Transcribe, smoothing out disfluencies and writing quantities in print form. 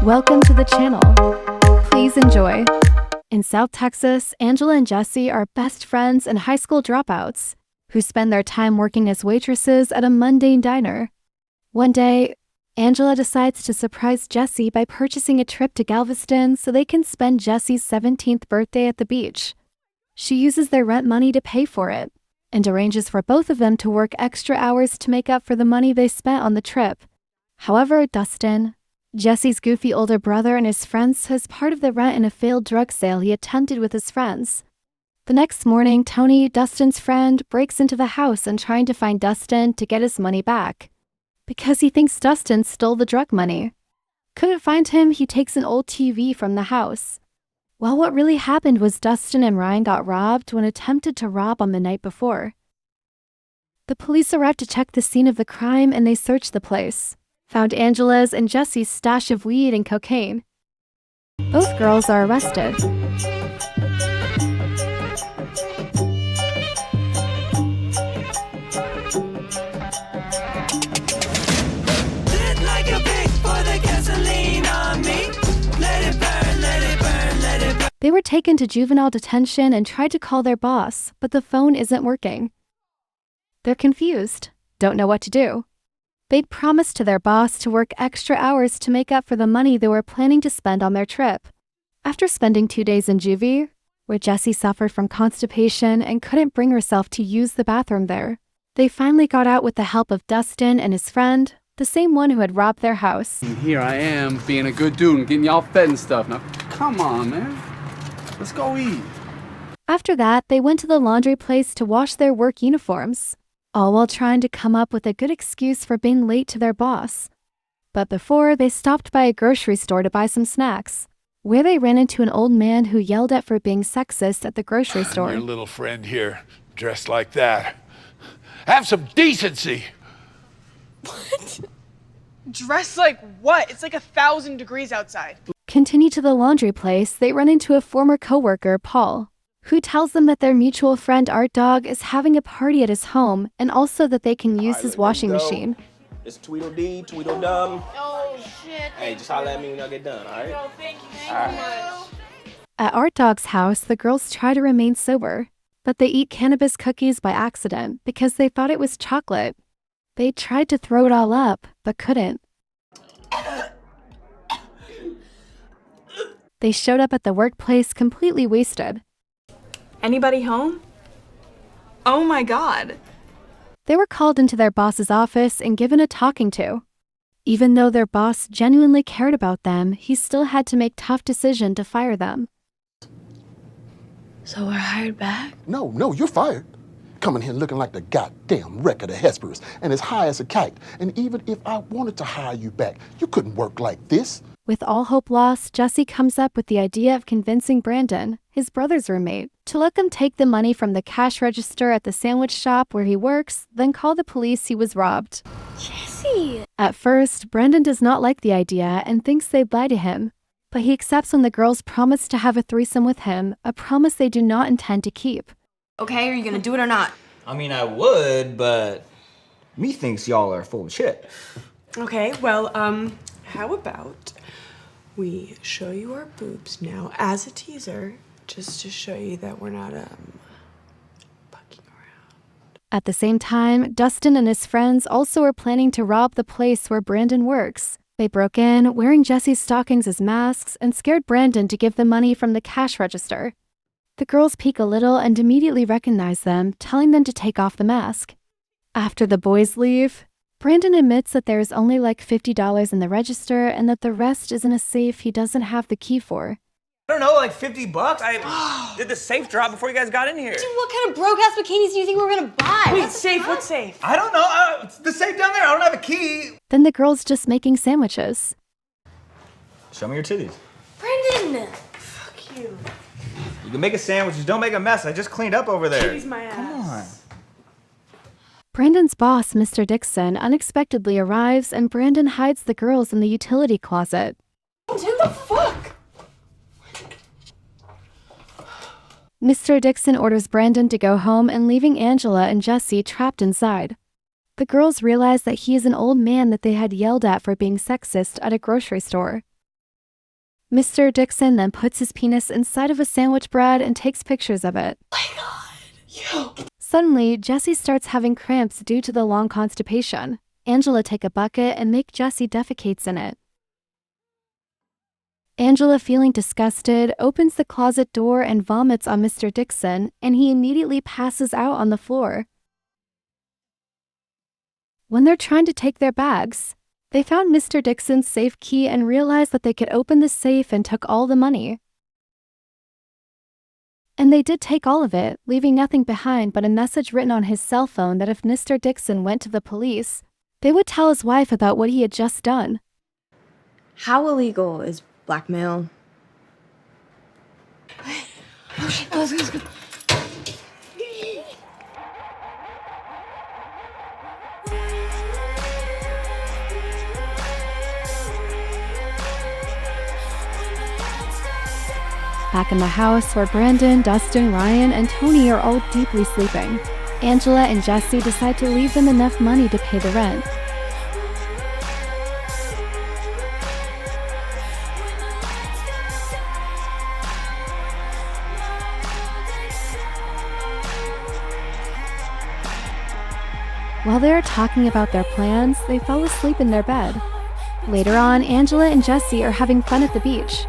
Welcome to the channel. Please enjoy. In South Texas, Angela and Jesse are best friends and high school dropouts who spend their time working as waitresses at a mundane diner. One day, Angela decides to surprise Jesse by purchasing a trip to Galveston so they can spend Jesse's 17th birthday at the beach. She uses their rent money to pay for it and arranges for both of them to work extra hours to make up for the money they spent on the trip. However, Dustin, Jesse's goofy older brother, and his friends says part of the rent in a failed drug sale he attempted with his friends. The next morning, Tony, Dustin's friend, breaks into the house and trying to find Dustin to get his money back because he thinks Dustin stole the drug money. Couldn't find him, he takes an old TV from the house. Well, what really happened was Dustin and Ryan got robbed when attempted to rob on the night before. The police arrived to check the scene of the crime and they searched the place, found Angela's and Jesse's stash of weed and cocaine. Both girls are arrested. They were taken to juvenile detention and tried to call their boss, but the phone isn't working. They're confused, don't know what to do. They'd promised to their boss to work extra hours to make up for the money they were planning to spend on their trip. After spending 2 days in juvie, where Jessie suffered from constipation and couldn't bring herself to use the bathroom there, they finally got out with the help of Dustin and his friend, the same one who had robbed their house. And here I am, being a good dude and getting y'all fed and stuff. Now, come on, man. Let's go eat. After that, they went to the laundry place to wash their work uniforms, all while trying to come up with a good excuse for being late to their boss. But before, they stopped by a grocery store to buy some snacks, where they ran into an old man who yelled at for being sexist at the grocery store. Your little friend here, dressed like that. Have some decency. What? Dressed like what? It's like 1,000 degrees outside. Continue to the laundry place, they run into a former coworker, Paul, who tells them that their mutual friend Art Dog is having a party at his home and also that they can use his washing machine. It's Tweedledee, Tweedledum. Oh shit. Hey, just holler at me when I get done, alright? Oh, thank you so much. At Art Dog's house, the girls try to remain sober, but they eat cannabis cookies by accident because they thought it was chocolate. They tried to throw it all up, but couldn't. They showed up at the workplace completely wasted. Anybody home? Oh my god. They were called into their boss's office and given a talking to. Even though their boss genuinely cared about them, he still had to make tough decision to fire them. So we're hired back? No, you're fired. Coming here looking like the goddamn wreck of the Hesperus and as high as a kite. And even if I wanted to hire you back, you couldn't work like this. With all hope lost, Jesse comes up with the idea of convincing Brandon, his brother's roommate, to let them take the money from the cash register at the sandwich shop where he works, then call the police he was robbed. Jesse! At first, Brandon does not like the idea and thinks they'd lie to him, but he accepts when the girls promise to have a threesome with him, a promise they do not intend to keep. Okay, are you gonna do it or not? I mean, I would, but me thinks y'all are full of shit. Okay, well, how about we show you our boobs now as a teaser, just to show you that we're not, fucking around. At the same time, Dustin and his friends also were planning to rob the place where Brandon works. They broke in, wearing Jesse's stockings as masks, and scared Brandon to give the money from the cash register. The girls peek a little and immediately recognize them, telling them to take off the mask. After the boys leave, Brandon admits that there is only like $50 in the register and that the rest is in a safe he doesn't have the key for. I don't know, like $50? I did the safe drop before you guys got in here. Dude, what kind of broke-ass bikinis do you think we're gonna buy? Wait, safe, what's safe? I don't know, it's the safe down there, I don't have a key. Then the girls just making sandwiches. Show me your titties. Brandon! Fuck you. You can make a sandwich, just don't make a mess. I just cleaned up over there. She's my ass. Come on. Brandon's boss, Mr. Dixon, unexpectedly arrives and Brandon hides the girls in the utility closet. Dude, the fuck? Mr. Dixon orders Brandon to go home and leaving Angela and Jesse trapped inside. The girls realize that he is an old man that they had yelled at for being sexist at a grocery store. Mr. Dixon then puts his penis inside of a sandwich bread and takes pictures of it. Suddenly, Jesse starts having cramps due to the long constipation. Angela take a bucket and make Jesse defecates in it. Angela, feeling disgusted, opens the closet door and vomits on Mr. Dixon, and he immediately passes out on the floor. When they're trying to take their bags, they found Mr. Dixon's safe key and realized that they could open the safe and took all the money. And they did take all of it, leaving nothing behind but a message written on his cell phone that if Mr. Dixon went to the police, they would tell his wife about what he had just done. How illegal is blackmail? Let's go. Back in the house where Brandon, Dustin, Ryan, and Tony are all deeply sleeping, Angela and Jesse decide to leave them enough money to pay the rent. While they are talking about their plans, they fall asleep in their bed. Later on, Angela and Jesse are having fun at the beach.